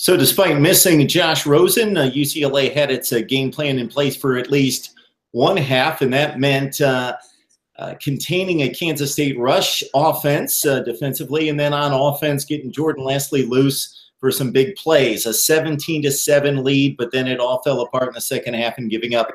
So despite missing Josh Rosen, UCLA had its game plan in place for at least one half, and that meant containing a Kansas State rush offense defensively, and then on offense getting Jordan Leslie loose for some big plays. A 17-7 lead, but then it all fell apart in the second half and giving up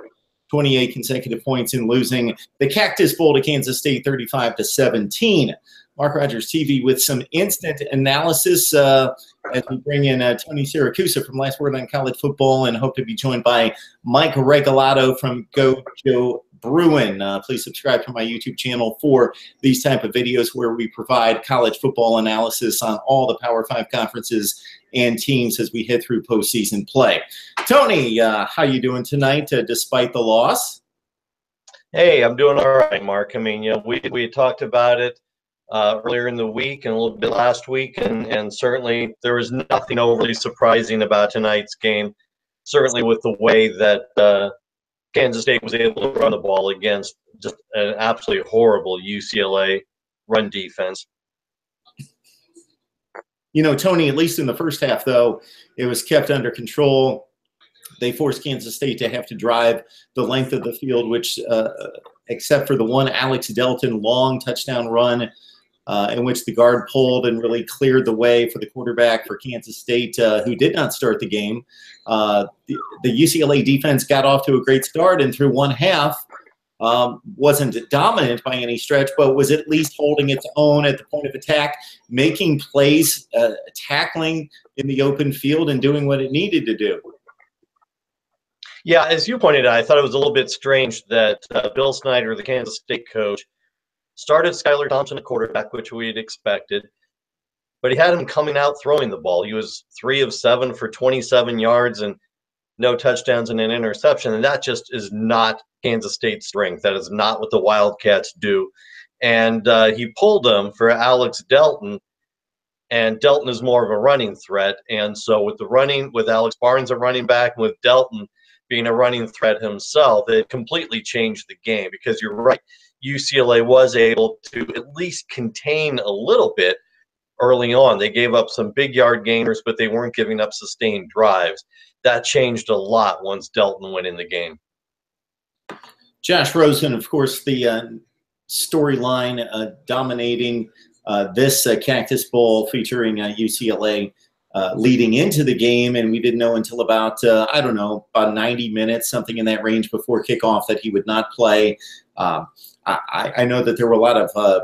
28 consecutive points and losing the Cactus Bowl to Kansas State 35-17. Mark Rogers TV with some instant analysis as we bring in Tony Siracusa from Last Word on College Football, and hope to be joined by Mike Regalado from Go Joe Bruin. Please subscribe to my YouTube channel for these type of videos where we provide college football analysis on all the Power 5 conferences and teams as we head through postseason play. Tony, how you doing tonight despite the loss? Hey, I'm doing all right, Mark. I mean, we talked about it earlier in the week and a little bit last week, and certainly there was nothing overly surprising about tonight's game, certainly with the way that Kansas State was able to run the ball against just an absolutely horrible UCLA run defense. You know, Tony, at least in the first half, though, it was kept under control. They forced Kansas State to have to drive the length of the field, which, except for the one Alex Delton long touchdown run in which the guard pulled and really cleared the way for the quarterback for Kansas State, who did not start the game. The UCLA defense got off to a great start, and through one half, wasn't dominant by any stretch, but was at least holding its own at the point of attack, making plays, tackling in the open field, and doing what it needed to do. Yeah, as you pointed out, I thought it was a little bit strange that Bill Snyder, the Kansas State coach, started Skylar Thompson at quarterback, which we had expected, but he had him coming out throwing the ball. He was 3 of 7 for 27 yards and no touchdowns and an interception, and that just is not Kansas State's strength. That is not what the Wildcats do. And he pulled him for Alex Delton, and Delton is more of a running threat. And so with Alex Barnes a running back, and with Delton being a running threat himself, it completely changed the game, because you're right, UCLA was able to at least contain a little bit early on. They gave up some big yard gainers, but they weren't giving up sustained drives. That changed a lot once Delton went in the game. Josh Rosen, of course, the storyline dominating this Cactus Bowl featuring UCLA leading into the game, and we didn't know until about, I don't know, about 90 minutes, something in that range before kickoff, that he would not play. I know that there were a lot of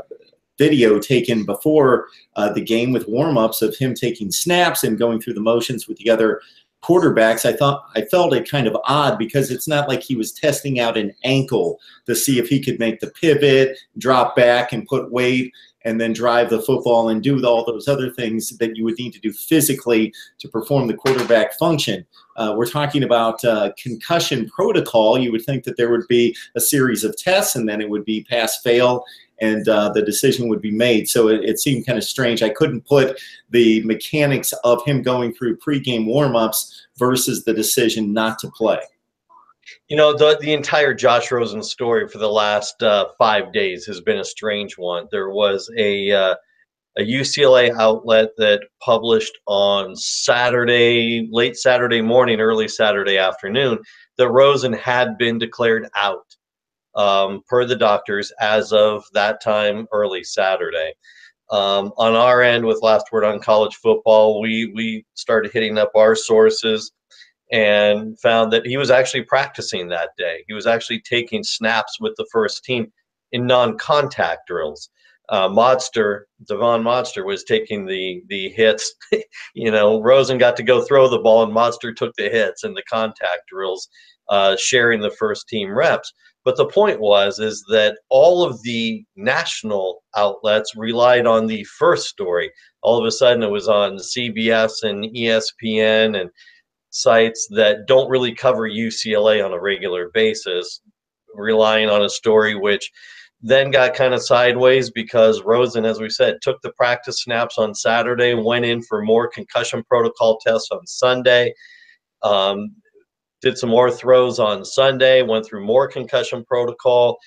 video taken before the game with warm-ups of him taking snaps and going through the motions with the other quarterbacks. I felt it kind of odd, because it's not like he was testing out an ankle to see if he could make the pivot, drop back and put weight, and then drive the football and do all those other things that you would need to do physically to perform the quarterback function. We're talking about concussion protocol. You would think that there would be a series of tests, and then it would be pass-fail, and the decision would be made. So it seemed kind of strange. I couldn't put the mechanics of him going through pregame warm-ups versus the decision not to play. You know, the entire Josh Rosen story for the last 5 days has been a strange one. There was a UCLA outlet that published on Saturday, late Saturday morning, early Saturday afternoon, that Rosen had been declared out per the doctors as of that time, early Saturday. On our end, with Last Word on College Football, we started hitting up our sources and found that he was actually practicing that day. He was actually taking snaps with the first team in non-contact drills. Devon Modster was taking the hits. You know, Rosen got to go throw the ball, and Modster took the hits in the contact drills, sharing the first team reps. But the point is that all of the national outlets relied on the first story. All of a sudden it was on CBS and ESPN and sites that don't really cover UCLA on a regular basis, relying on a story which then got kind of sideways, because Rosen, as we said, took the practice snaps on Saturday, went in for more concussion protocol tests on Sunday, did some more throws on Sunday, went through more concussion protocol,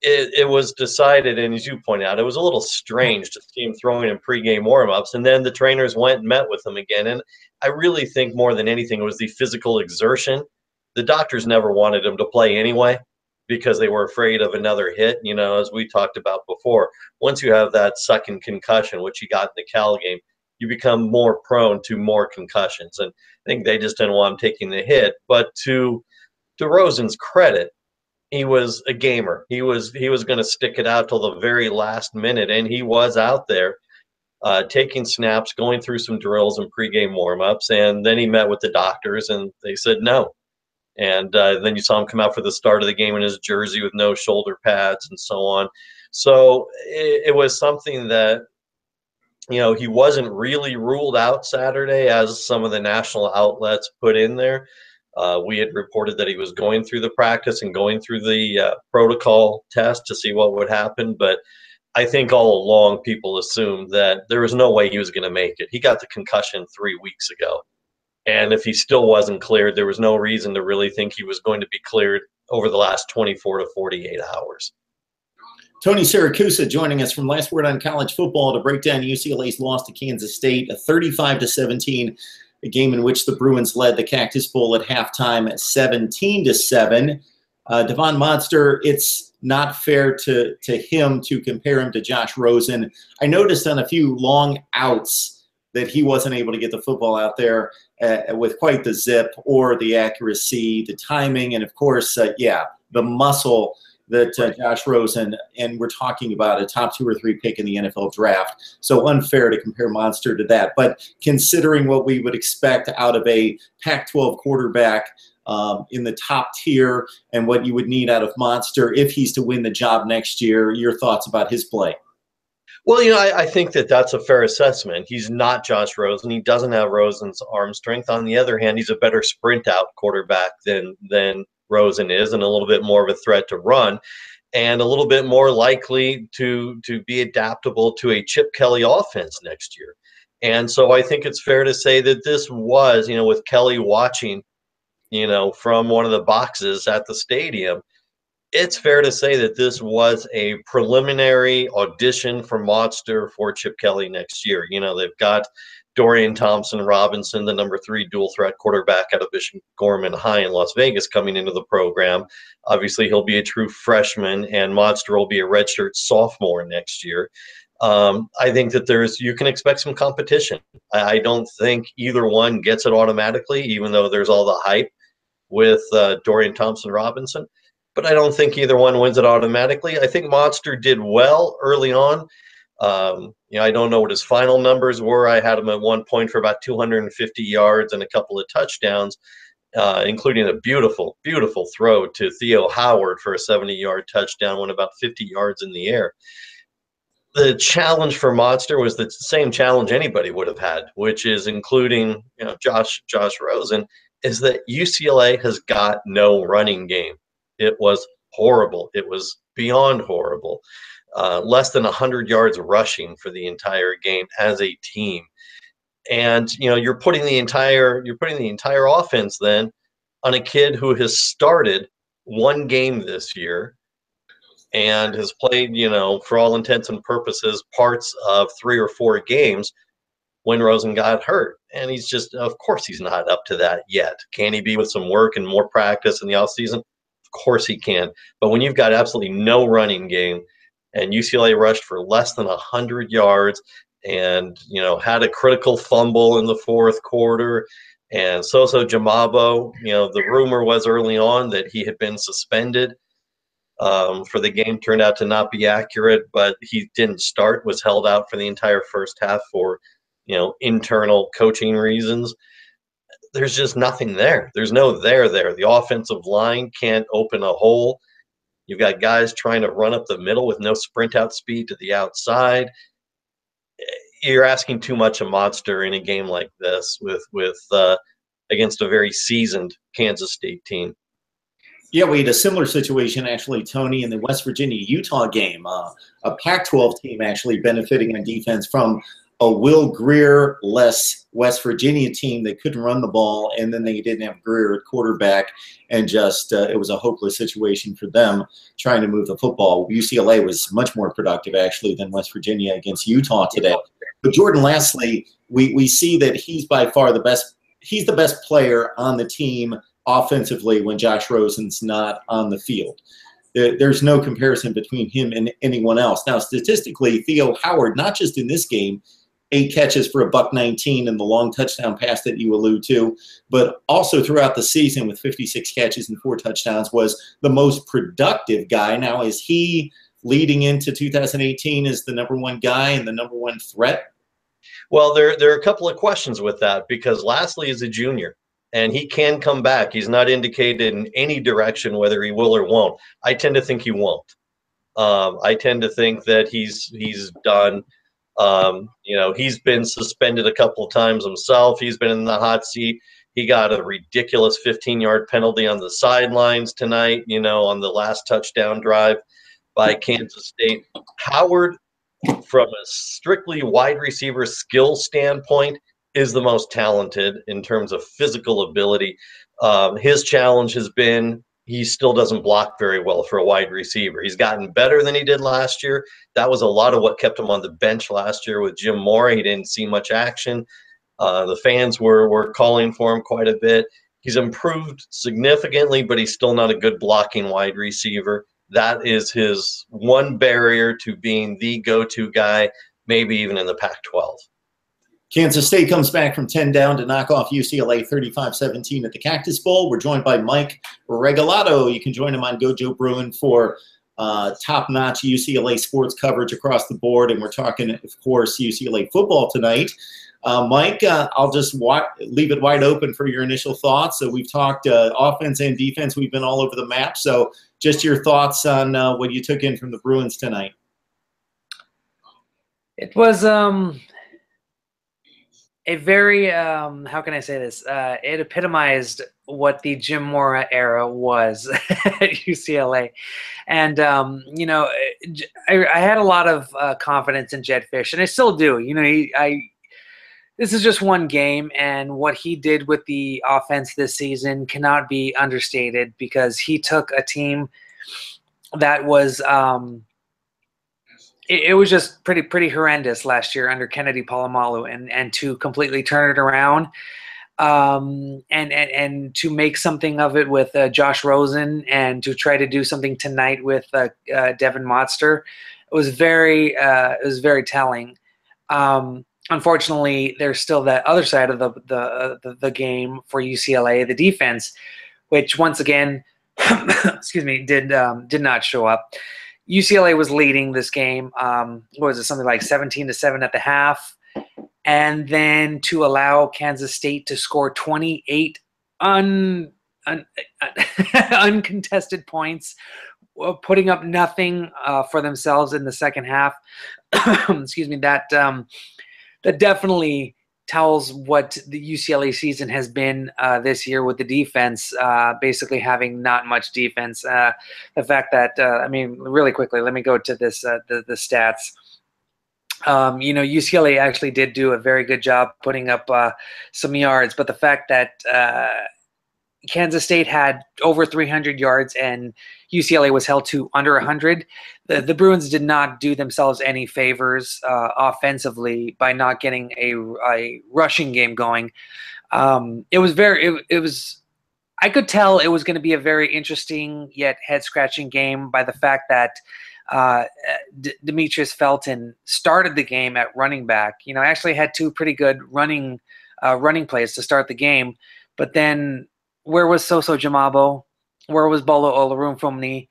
it was decided, and as you point out, it was a little strange to see him throwing in pregame warm-ups, and then the trainers went and met with him again. And I really think more than anything it was the physical exertion. The doctors never wanted him to play anyway because they were afraid of another hit. You know, as we talked about before, once you have that second concussion, which he got in the Cal game, you become more prone to more concussions. And I think they just didn't want him taking the hit. But to Rosen's credit, he was a gamer. He was going to stick it out till the very last minute, and he was out there taking snaps, going through some drills and pregame warm-ups, and then he met with the doctors, and they said no. And then you saw him come out for the start of the game in his jersey with no shoulder pads and so on. So it was something that, you know, he wasn't really ruled out Saturday as some of the national outlets put in there. We had reported that he was going through the practice and going through the protocol test to see what would happen. But I think all along people assumed that there was no way he was going to make it. He got the concussion 3 weeks ago. And if he still wasn't cleared, there was no reason to really think he was going to be cleared over the last 24 to 48 hours. Tony Siracusa joining us from Last Word on College Football to break down UCLA's loss to Kansas State, a 35-17, a game in which the Bruins led the Cactus Bowl at halftime at 17-7. Devon Monster, it's not fair to him to compare him to Josh Rosen. I noticed on a few long outs that he wasn't able to get the football out there with quite the zip or the accuracy, the timing, and of course, the muscle that Josh Rosen, and we're talking about a top 2 or 3 pick in the NFL draft. So unfair to compare Monster to that. But considering what we would expect out of a Pac-12 quarterback in the top tier and what you would need out of Monster if he's to win the job next year, your thoughts about his play? Well, you know, I think that that's a fair assessment. He's not Josh Rosen. He doesn't have Rosen's arm strength. On the other hand, he's a better sprint out quarterback than Rosen is, and a little bit more of a threat to run, and a little bit more likely to be adaptable to a Chip Kelly offense next year. And so I think it's fair to say that this was, you know, with Kelly watching, you know, from one of the boxes at the stadium, it's fair to say that this was a preliminary audition for Monster for Chip Kelly next year. You know, they've got Dorian Thompson-Robinson, the number 3 dual threat quarterback out of Bishop Gorman High in Las Vegas, coming into the program. Obviously, he'll be a true freshman, and Monster will be a redshirt sophomore next year. I think that you can expect some competition. I don't think either one gets it automatically, even though there's all the hype with Dorian Thompson-Robinson. But I don't think either one wins it automatically. I think Monster did well early on. You know, I don't know what his final numbers were. I had him at one point for about 250 yards and a couple of touchdowns, including a beautiful, beautiful throw to Theo Howard for a 70-yard touchdown, went about 50 yards in the air. The challenge for Monster was the same challenge anybody would have had, which is including, you know, Josh Rosen, is that UCLA has got no running game. It was horrible. It was beyond horrible. Less than 100 yards rushing for the entire game as a team. And, you know, you're putting the entire offense then on a kid who has started one game this year and has played, you know, for all intents and purposes, parts of 3 or 4 games when Rosen got hurt. And he's just, of course, he's not up to that yet. Can he be with some work and more practice in the offseason? Of course he can. But when you've got absolutely no running game, and UCLA rushed for less than 100 yards and, you know, had a critical fumble in the 4th quarter, and Soso Jamabo, you know, the rumor was early on that he had been suspended for the game, turned out to not be accurate, but he didn't start, was held out for the entire first half for, you know, internal coaching reasons. There's just nothing there. There's no there. The offensive line can't open a hole. You've got guys trying to run up the middle with no sprint out speed to the outside. You're asking too much of Monster in a game like this with against a very seasoned Kansas State team. Yeah, we had a similar situation, actually, Tony, in the West Virginia-Utah game. A Pac-12 team actually benefiting on defense from a Will Greer-less West Virginia team that couldn't run the ball, and then they didn't have Greer at quarterback, and just it was a hopeless situation for them trying to move the football. UCLA was much more productive, actually, than West Virginia against Utah today. But Jordan, lastly, we see that he's by far the best. He's the best player on the team offensively when Josh Rosen's not on the field. There's no comparison between him and anyone else. Now, statistically, Theo Howard, not just in this game, 8 catches for $119 and the long touchdown pass that you allude to, but also throughout the season with 56 catches and 4 touchdowns, was the most productive guy. Now, is he leading into 2018 as the #1 guy and the #1 threat? Well, there are a couple of questions with that, because Lastly is a junior and he can come back. He's not indicated in any direction whether he will or won't. I tend to think he won't. I tend to think that he's done. He's been suspended a couple of times himself. He's been in the hot seat. He got a ridiculous 15-yard penalty on the sidelines tonight, on the last touchdown drive by Kansas State. Howard, from a strictly wide receiver skill standpoint, is the most talented in terms of physical ability. His challenge has been he still doesn't block very well for a wide receiver. He's gotten better than he did last year. That was a lot of what kept him on the bench last year with Jim Mora. He didn't see much action. The fans were calling for him quite a bit. He's improved significantly, but he's still not a good blocking wide receiver. That is his one barrier to being the go-to guy, maybe even in the Pac-12. Kansas State comes back from 10 down to knock off UCLA 35-17 at the Cactus Bowl. We're joined by Mike Regalado. You can join him on Gojo Bruin for top-notch UCLA sports coverage across the board. And we're talking, of course, UCLA football tonight. Mike, I'll just leave it wide open for your initial thoughts. So we've talked offense and defense. We've been all over the map. So just your thoughts on what you took in from the Bruins tonight. It was a very, how can I say this? It epitomized what the Jim Mora era was at UCLA. And, I had a lot of confidence in Jedd Fisch, and I still do. This is just one game, and what he did with the offense this season cannot be understated, because he took a team that was it was just pretty horrendous last year under Kennedy Polamalu, and to completely turn it around, and to make something of it with Josh Rosen, and to try to do something tonight with Devin Motster, it was very telling. Unfortunately, there's still that other side of the game for UCLA, the defense, which once again, excuse me, did not show up. UCLA was leading this game. What was it? Something like 17-7 at the half, and then to allow Kansas State to score 28 uncontested points, putting up nothing for themselves in the second half. Excuse me. That definitely tells what the UCLA season has been this year, with the defense basically having not much defense. The fact that, really quickly, let me go to this the stats. UCLA actually did do a very good job putting up some yards, but the fact that Kansas State had over 300 yards and UCLA was held to under 100. The Bruins did not do themselves any favors offensively by not getting a rushing game going. It was I could tell it was going to be a very interesting yet head-scratching game by the fact that Demetrius Felton started the game at running back. Actually had 2 pretty good running plays to start the game, but then where was Soso Jamabo? Where was Bolo Olorunfomni?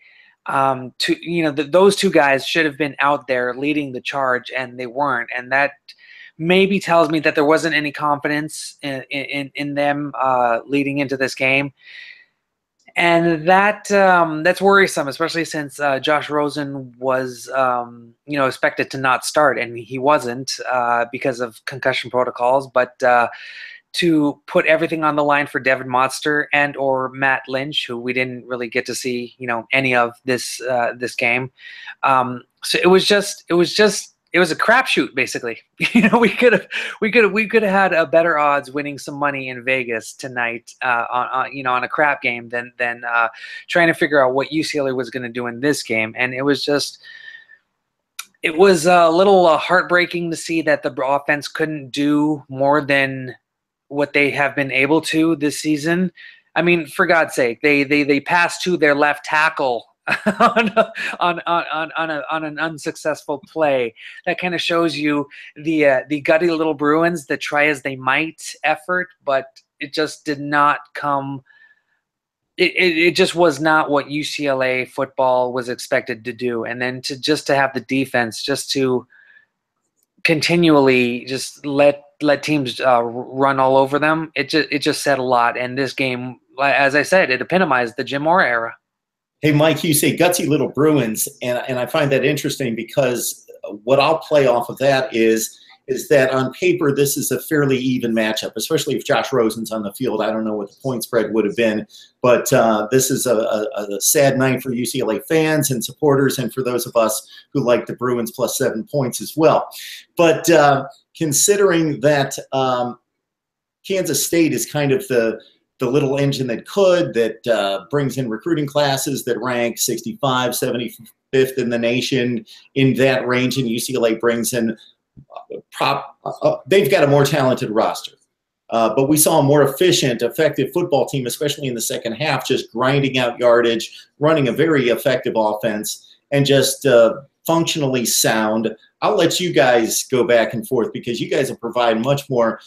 Those 2 guys should have been out there leading the charge, and they weren't. And that maybe tells me that there wasn't any confidence in them leading into this game. And that's worrisome, especially since Josh Rosen was, expected to not start, and he wasn't because of concussion protocols. But to put everything on the line for Devin Motster and or Matt Lynch, who we didn't really get to see, any of this game. So it was just it was a crapshoot basically. We could have had a better odds winning some money in Vegas tonight on a crap game than trying to figure out what UCLA was going to do in this game. And it was a little heartbreaking to see that the offense couldn't do more than what they have been able to this season. I mean, for God's sake, they passed to their left tackle on an unsuccessful play. That kind of shows you the gutty little Bruins that try as they might effort, but it just did not come. It just was not what UCLA football was expected to do. And then to have the defense just to continually just let teams run all over them, it just said a lot. And this game, as I said, it epitomized the Jim Mora era. Hey, Mike, you say gutsy little Bruins, and I find that interesting because what I'll play off of that is that on paper this is a fairly even matchup, especially if Josh Rosen's on the field. I don't know what the point spread would have been, but this is a sad night for UCLA fans and supporters and for those of us who like the Bruins plus 7 points as well. But considering that Kansas State is kind of the little engine that brings in recruiting classes that rank 65, 75th in the nation in that range, and UCLA brings in they've got a more talented roster. But we saw a more efficient, effective football team, especially in the second half, just grinding out yardage, running a very effective offense, and just functionally sound. I'll let you guys go back and forth because you guys will provide much more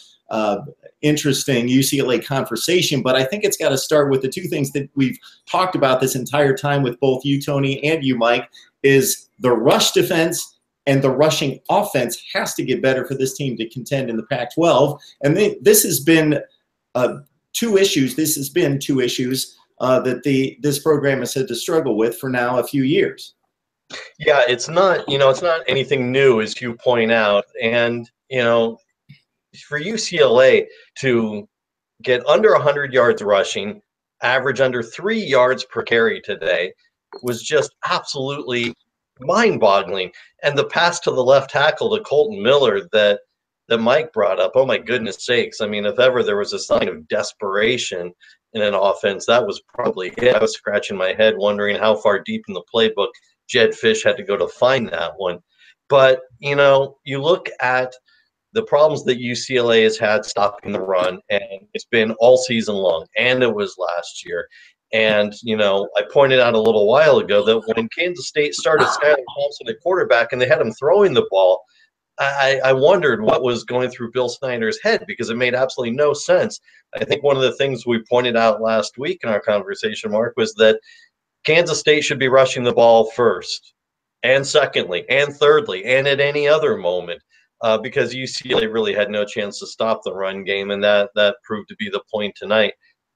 interesting UCLA conversation, but I think it's got to start with the two things that we've talked about this entire time with both you, Tony, and you, Mike, is the rush defense and the rushing offense has to get better for this team to contend in the Pac-12. And this has been two issues. This has been two issues that this program has had to struggle with for now a few years. Yeah, it's not anything new, as you point out. And, for UCLA to get under 100 yards rushing, average under 3 yards per carry today, was just absolutely mind-boggling. And the pass to the left tackle to Colton Miller that Mike brought up, oh my goodness sakes. I mean, if ever there was a sign of desperation in an offense, that was probably it. I was scratching my head wondering how far deep in the playbook Jed Fish had to go to find that one. But, you look at the problems that UCLA has had stopping the run, and it's been all season long, and it was last year. And, I pointed out a little while ago that when Kansas State started Skylar Thompson at quarterback and they had him throwing the ball, I wondered what was going through Bill Snyder's head because it made absolutely no sense. I think one of the things we pointed out last week in our conversation, Mark, was that Kansas State should be rushing the ball first and secondly and thirdly and at any other moment. Because UCLA really had no chance to stop the run game, and that proved to be the point tonight,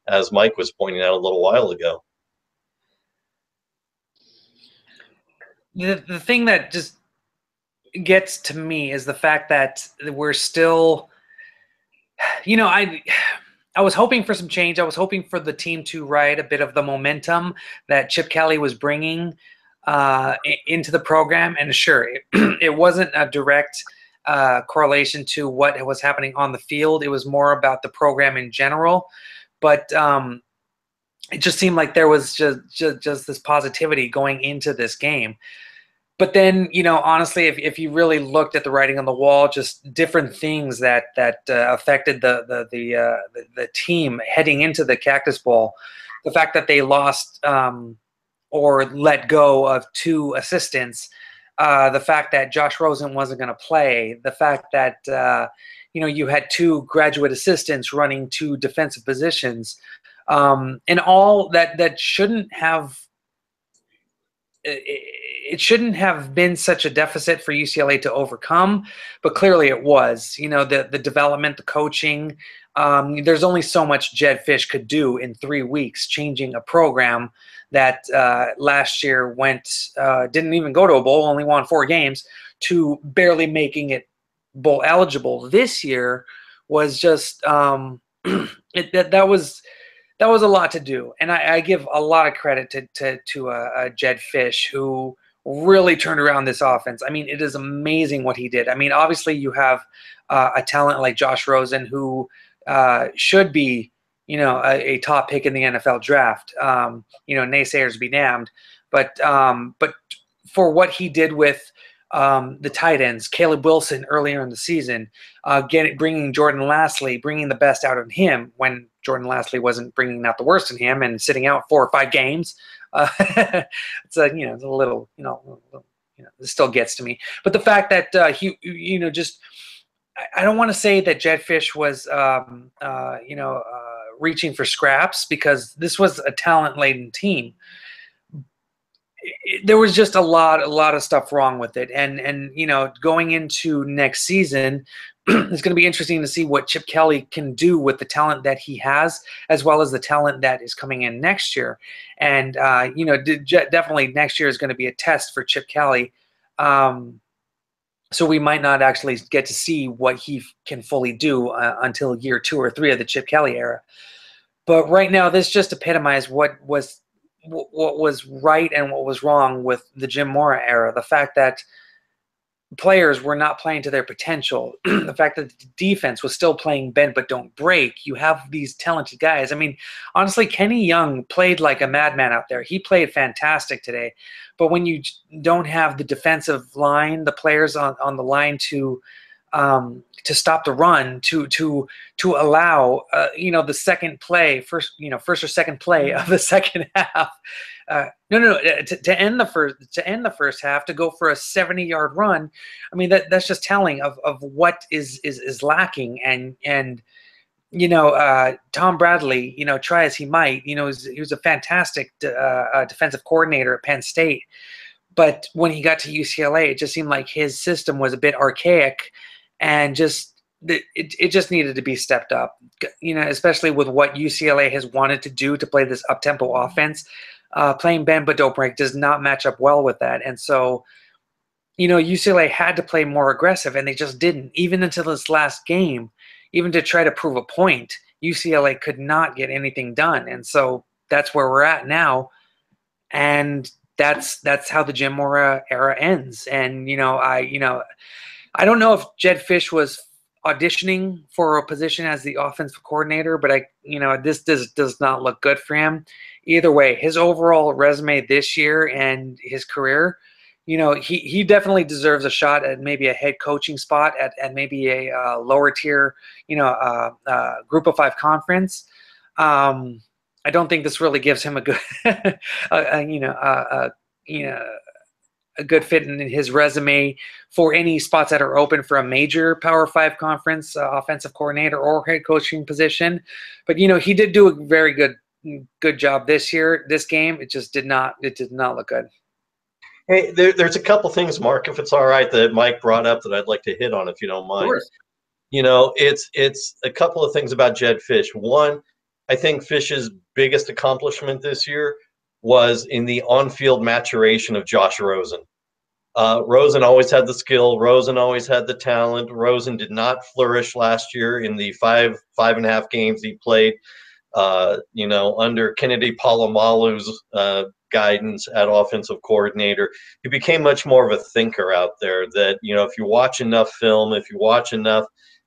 as Mike was pointing out a little while ago. The thing that just gets to me is the fact that we're still, I was hoping for some change. I was hoping for the team to ride a bit of the momentum that Chip Kelly was bringing into the program, and sure, it wasn't a direct correlation to what was happening on the field. It was more about the program in general, but it just seemed like there was just this positivity going into this game. But then, honestly, if you really looked at the writing on the wall, just different things that affected the team heading into the Cactus Bowl, the fact that they lost or let go of 2 assistants, the fact that Josh Rosen wasn't going to play, the fact that you had 2 graduate assistants running 2 defensive positions, and all that shouldn't have. It shouldn't have been such a deficit for UCLA to overcome, but clearly it was. The development, the coaching. There's only so much Jed Fish could do in 3 weeks, changing a program that last year didn't even go to a bowl, only won 4 games, to barely making it bowl eligible. This year was just that was a lot to do, and I give a lot of credit to Jed Fish, who really turned around this offense. I mean, it is amazing what he did. I mean, obviously you have a talent like Josh Rosen who should be, a top pick in the NFL draft. Naysayers be damned, but for what he did with the tight ends, Caleb Wilson earlier in the season, bringing Jordan Lastly, bringing the best out of him when Jordan Lastly wasn't bringing out the worst in him and sitting out 4 or 5 games. It's a little, this still gets to me. But the fact that I don't want to say that Jedd Fisch was, reaching for scraps, because this was a talent-laden team. There was just a lot of stuff wrong with it, and going into next season, it's going to be interesting to see what Chip Kelly can do with the talent that he has, as well as the talent that is coming in next year. And definitely next year is going to be a test for Chip Kelly. So we might not actually get to see what he can fully do until year 2 or 3 of the Chip Kelly era. But right now, this just epitomized what was right and what was wrong with the Jim Mora era. The fact that players were not playing to their potential, the fact that the defense was still playing bend but don't break. You have these talented guys. I mean, honestly, Kenny Young played like a madman out there. He played fantastic today. But when you don't have the defensive line, the players on the line to stop the run, to allow the second play, first or second play of the second half, to end the first half, to go for a 70-yard run. I mean, that's just telling of what is lacking. And Tom Bradley, try as he might, he was a fantastic defensive coordinator at Penn State. But when he got to UCLA, it just seemed like his system was a bit archaic, and it just needed to be stepped up, especially with what UCLA has wanted to do to play this up-tempo offense. Playing bend but don't break does not match up well with that. And so, UCLA had to play more aggressive, and they just didn't. Even until this last game, even to try to prove a point, UCLA could not get anything done. And so that's where we're at now. And that's how the Jim Mora era ends. And, I don't know if Jedd Fisch was auditioning for a position as the offensive coordinator, but this does not look good for him. Either way, his overall resume this year and his career, he definitely deserves a shot at maybe a head coaching spot at maybe a lower tier, group of 5 conference. I don't think this really gives him a good, a good fit in his resume for any spots that are open for a major Power 5 conference offensive coordinator or head coaching position. But he did do a very good job this year. This game, it did not look good. Hey, there's a couple things, Mark, if it's all right, that Mike brought up that I'd like to hit on, if you don't mind. Of course. It's a couple of things about Jedd Fisch. One, I think Fisch's biggest accomplishment this year was in the on-field maturation of Josh Rosen. Rosen always had the skill. Rosen always had the talent. Rosen did not flourish last year in the five and a half games he played, under Kennedy Palomalu's guidance at offensive coordinator. He became much more of a thinker out there that, if you watch enough film, if you watch enough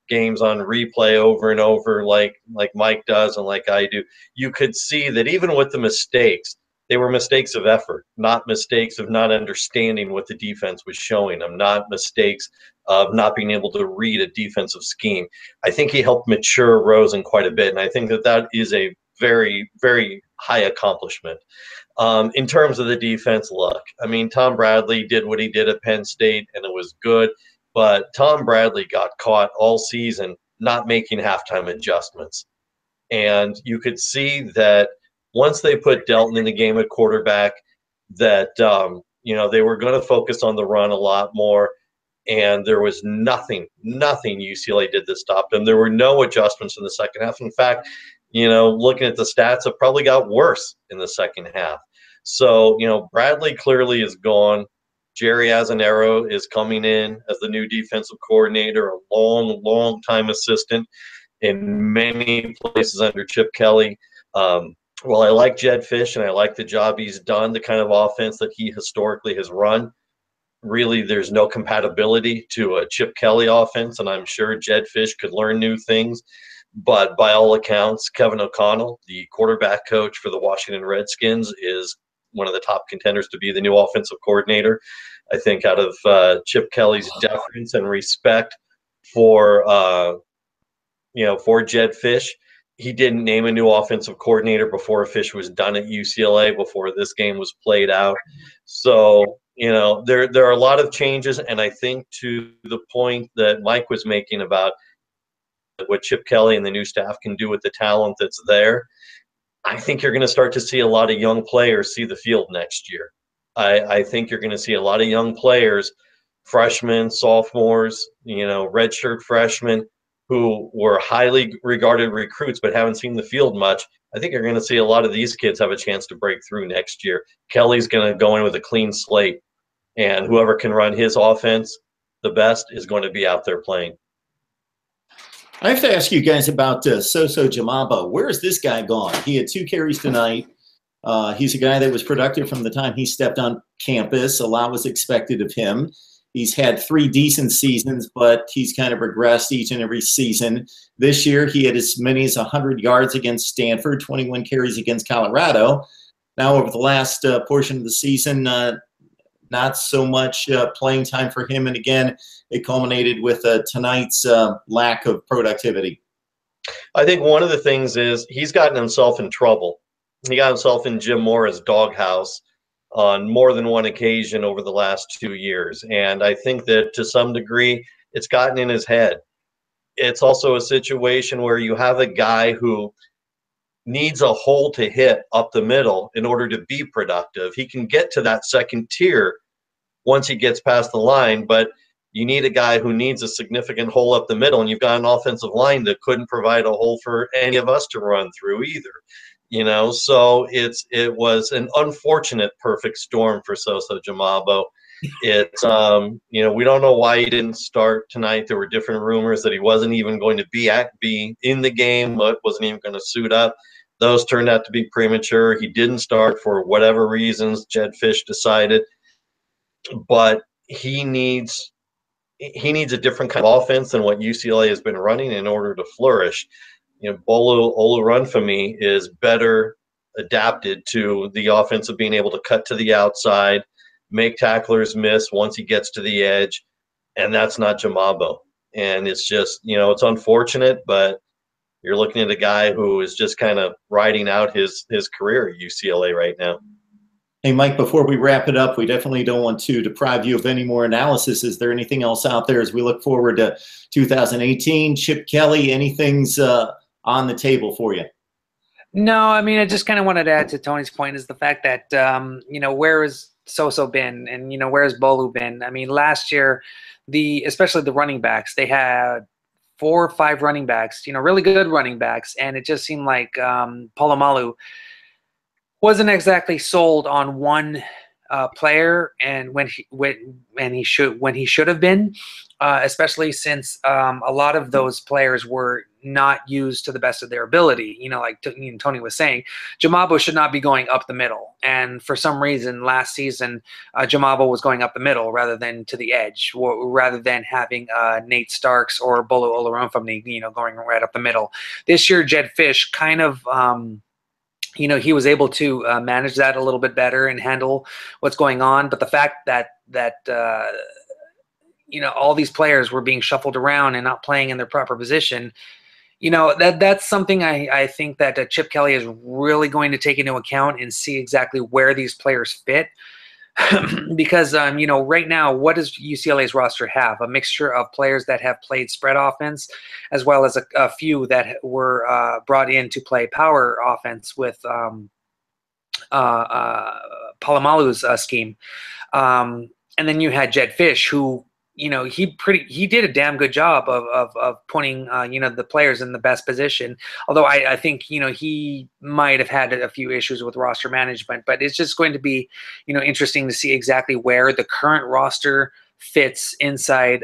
games on replay over and over, like Mike does and like I do, you could see that even with the mistakes, they were mistakes of effort, not mistakes of not understanding what the defense was showing them, not mistakes of not being able to read a defensive scheme. I think he helped mature Rosen quite a bit, and I think that is a very, very high accomplishment. In terms of the defense, look, I mean, Tom Bradley did what he did at Penn State, and it was good, but Tom Bradley got caught all season not making halftime adjustments. And you could see that once they put Delton in the game at quarterback, that they were going to focus on the run a lot more, and there was nothing UCLA did to stop them. There were no adjustments in the second half. In fact, looking at the stats, it probably got worse in the second half. So, Bradley clearly is gone. Jerry Azanero is coming in as the new defensive coordinator, a long time assistant in many places under Chip Kelly. Well, I like Jed Fish, and I like the job he's done, the kind of offense that he historically has run. Really, there's no compatibility to a Chip Kelly offense, and I'm sure Jed Fish could learn new things. But by all accounts, Kevin O'Connell, the quarterback coach for the Washington Redskins, is one of the top contenders to be the new offensive coordinator. I think out of Chip Kelly's deference and respect for for Jed Fish, he didn't name a new offensive coordinator before Fish was done at UCLA, before this game was played out. So, there are a lot of changes, and I think to the point that Mike was making about what Chip Kelly and the new staff can do with the talent that's there, I think you're going to start to see a lot of young players see the field next year. I think you're going to see a lot of young players, freshmen, sophomores, redshirt freshmen, who were highly regarded recruits but haven't seen the field much. I think you're going to see a lot of these kids have a chance to break through next year. Kelly's going to go in with a clean slate, and whoever can run his offense the best is going to be out there playing. I have to ask you guys about Soso Jamabo. Where is this guy gone? He had 2 carries tonight. He's a guy that was productive from the time he stepped on campus. A lot was expected of him. He's had 3 decent seasons, but he's kind of regressed each and every season. This year, he had as many as 100 yards against Stanford, 21 carries against Colorado. Now, over the last portion of the season, not so much playing time for him. And again, it culminated with tonight's lack of productivity. I think one of the things is he's gotten himself in trouble. He got himself in Jim Mora's doghouse on more than one occasion over the last 2 years. And I think that to some degree, it's gotten in his head. It's also a situation where you have a guy who needs a hole to hit up the middle in order to be productive. He can get to that second tier once he gets past the line, but you need a guy who needs a significant hole up the middle, and you've got an offensive line that couldn't provide a hole for any of us to run through either. So it was an unfortunate perfect storm for Soso Jamabo. It's we don't know why he didn't start tonight. There were different rumors that he wasn't even going to be in the game, but wasn't even going to suit up. Those turned out to be premature. He didn't start for whatever reasons Jed Fish decided, but he needs a different kind of offense than what UCLA has been running in order to flourish. Bolo Olorunfemi is better adapted to the offense of being able to cut to the outside, make tacklers miss once he gets to the edge, and that's not Jamabo. And it's just, it's unfortunate, but you're looking at a guy who is just kind of riding out his career at UCLA right now. Hey, Mike, before we wrap it up, we definitely don't want to deprive you of any more analysis. Is there anything else out there as we look forward to 2018? Chip Kelly, anything's on the table for you? No, I mean, I just kind of wanted to add to Tony's point is the fact that, where has Soso been and, where has Bolu been? I mean, last year, especially the running backs, they had 4 or 5 running backs, really good running backs, and it just seemed like Polamalu wasn't exactly sold on one player, and when he should have been, especially since a lot of those players were not used to the best of their ability. Like Tony was saying, Jamabo should not be going up the middle, and for some reason last season, Jamabo was going up the middle rather than to the edge, rather than having Nate Starks or Bolo Olorunfemi, going right up the middle. This year, Jed Fish kind of he was able to manage that a little bit better and handle what's going on. But the fact that all these players were being shuffled around and not playing in their proper position, that's something I think that Chip Kelly is really going to take into account and see exactly where these players fit. Because, right now, what does UCLA's roster have? A mixture of players that have played spread offense, as well as a few that were brought in to play power offense with Polamalu's scheme. And then you had Jed Fish, who, he did a damn good job of putting, the players in the best position. Although I think, he might have had a few issues with roster management, but it's just going to be, interesting to see exactly where the current roster fits inside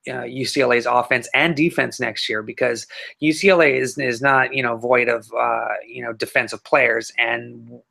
UCLA's offense and defense next year, because UCLA is not void of defensive players, and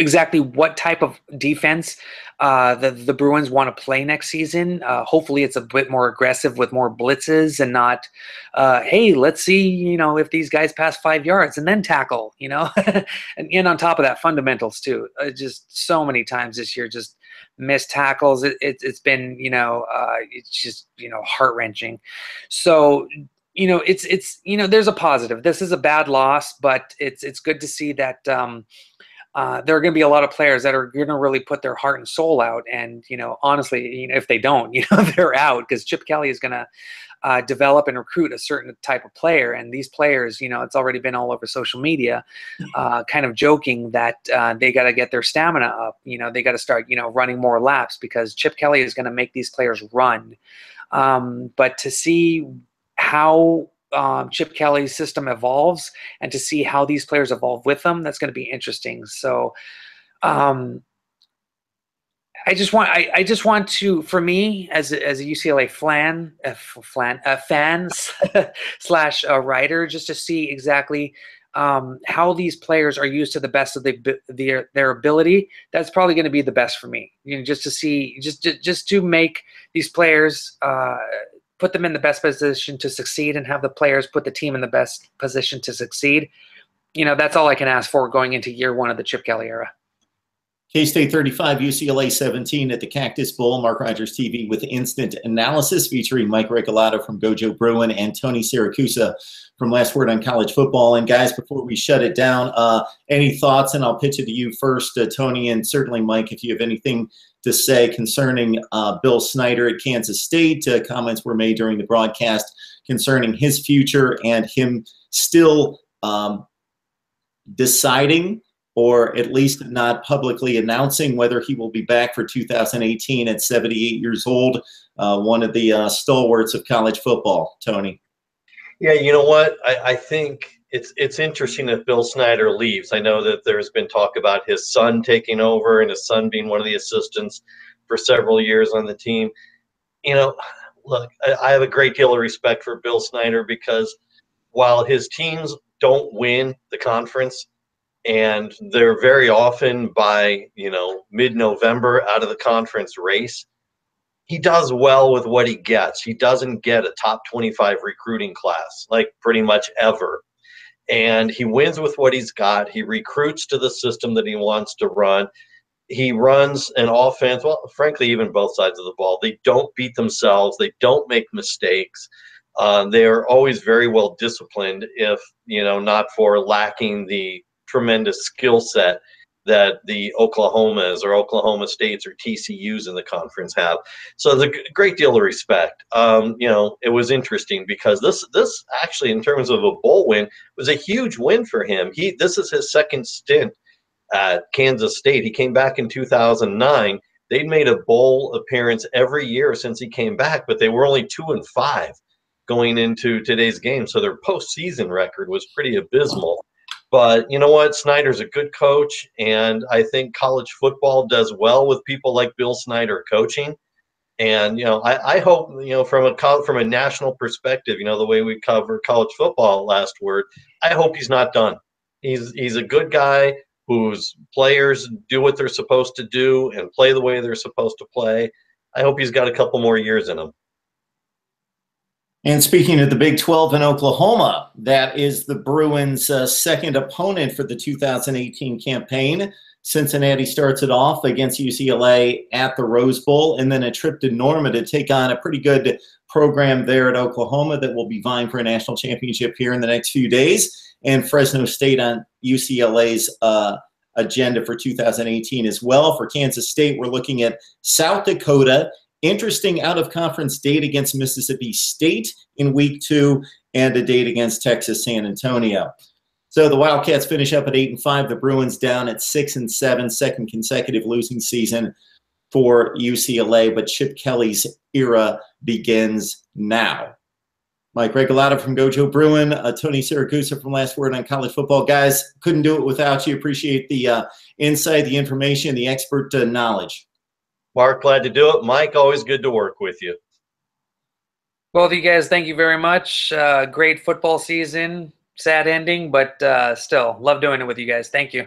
exactly what type of defense the Bruins want to play next season. Hopefully it's a bit more aggressive with more blitzes and not, hey, let's see, if these guys pass 5 yards and then tackle, and on top of that, fundamentals too. Just so many times this year, just missed tackles. It's been, it's just, heart-wrenching. So, it's there's a positive. This is a bad loss, but it's good to see that there are going to be a lot of players that are going to really put their heart and soul out. And, honestly, if they don't, they're out, because Chip Kelly is going to develop and recruit a certain type of player. And these players, it's already been all over social media, kind of joking that they got to get their stamina up. They got to start, running more laps, because Chip Kelly is going to make these players run. But to see how Chip Kelly's system evolves, and to see how these players evolve with them, that's going to be interesting. So I just want to, for me as a UCLA fan slash writer, just to see exactly how these players are used to the best of their ability. That's probably going to be the best for me. Just to see, just to make these players put them in the best position to succeed, and have the players put the team in the best position to succeed. That's all I can ask for going into year one of the Chip Kelly era. K-State 35, UCLA 17 at the Cactus Bowl. Mark Rogers TV with instant analysis featuring Mike Regalado from Gojo Bruin and Tony Siracusa from Last Word on College Football. And guys, before we shut it down, any thoughts? And I'll pitch it to you first, Tony, and certainly Mike, if you have anything to say concerning Bill Snyder at Kansas State. Comments were made during the broadcast concerning his future and him still deciding, or at least not publicly announcing, whether he will be back for 2018 at 78 years old. One of the stalwarts of college football, Tony. Yeah, you know what? I think it's interesting if Bill Snyder leaves. I know that there's been talk about his son taking over, and his son being one of the assistants for several years on the team. Look, I have a great deal of respect for Bill Snyder, because while his teams don't win the conference, and they're very often by, mid-November out of the conference race, he does well with what he gets. He doesn't get a top 25 recruiting class, like pretty much ever. And he wins with what he's got. He recruits to the system that he wants to run. He runs an offense, well, frankly, even both sides of the ball. They don't beat themselves. They don't make mistakes. They are always very well disciplined, if, not for lacking the tremendous skill set that the Oklahomas or Oklahoma States or TCUs in the conference have. So there's a great deal of respect. It was interesting, because this actually, in terms of a bowl win, was a huge win for him. This is his second stint at Kansas State. He came back in 2009. They'd made a bowl appearance every year since he came back, but they were only 2-5 going into today's game. So their postseason record was pretty abysmal. But you know what? Snyder's a good coach, and I think college football does well with people like Bill Snyder coaching. And I hope, from a national perspective, the way we cover college football Last Word, I hope he's not done. He's a good guy whose players do what they're supposed to do and play the way they're supposed to play. I hope he's got a couple more years in him. And speaking of the Big 12 in Oklahoma, that is the Bruins' second opponent for the 2018 campaign. Cincinnati starts it off against UCLA at the Rose Bowl, and then a trip to Norma to take on a pretty good program there at Oklahoma that will be vying for a national championship here in the next few days. And Fresno State on UCLA's agenda for 2018 as well. For Kansas State, we're looking at South Dakota. Interesting out-of-conference date against Mississippi State in week 2, and a date against Texas San Antonio. So the Wildcats finish up at 8-5. The Bruins down at 6-7, second consecutive losing season for UCLA. But Chip Kelly's era begins now. Mike Regalado from Gojo Bruin, Tony Siracusa from Last Word on College Football. Guys, couldn't do it without you. Appreciate the insight, the information, the expert knowledge. Mark, glad to do it. Mike, always good to work with you. Both of you guys, thank you very much. Great football season. Sad ending, but still, love doing it with you guys. Thank you.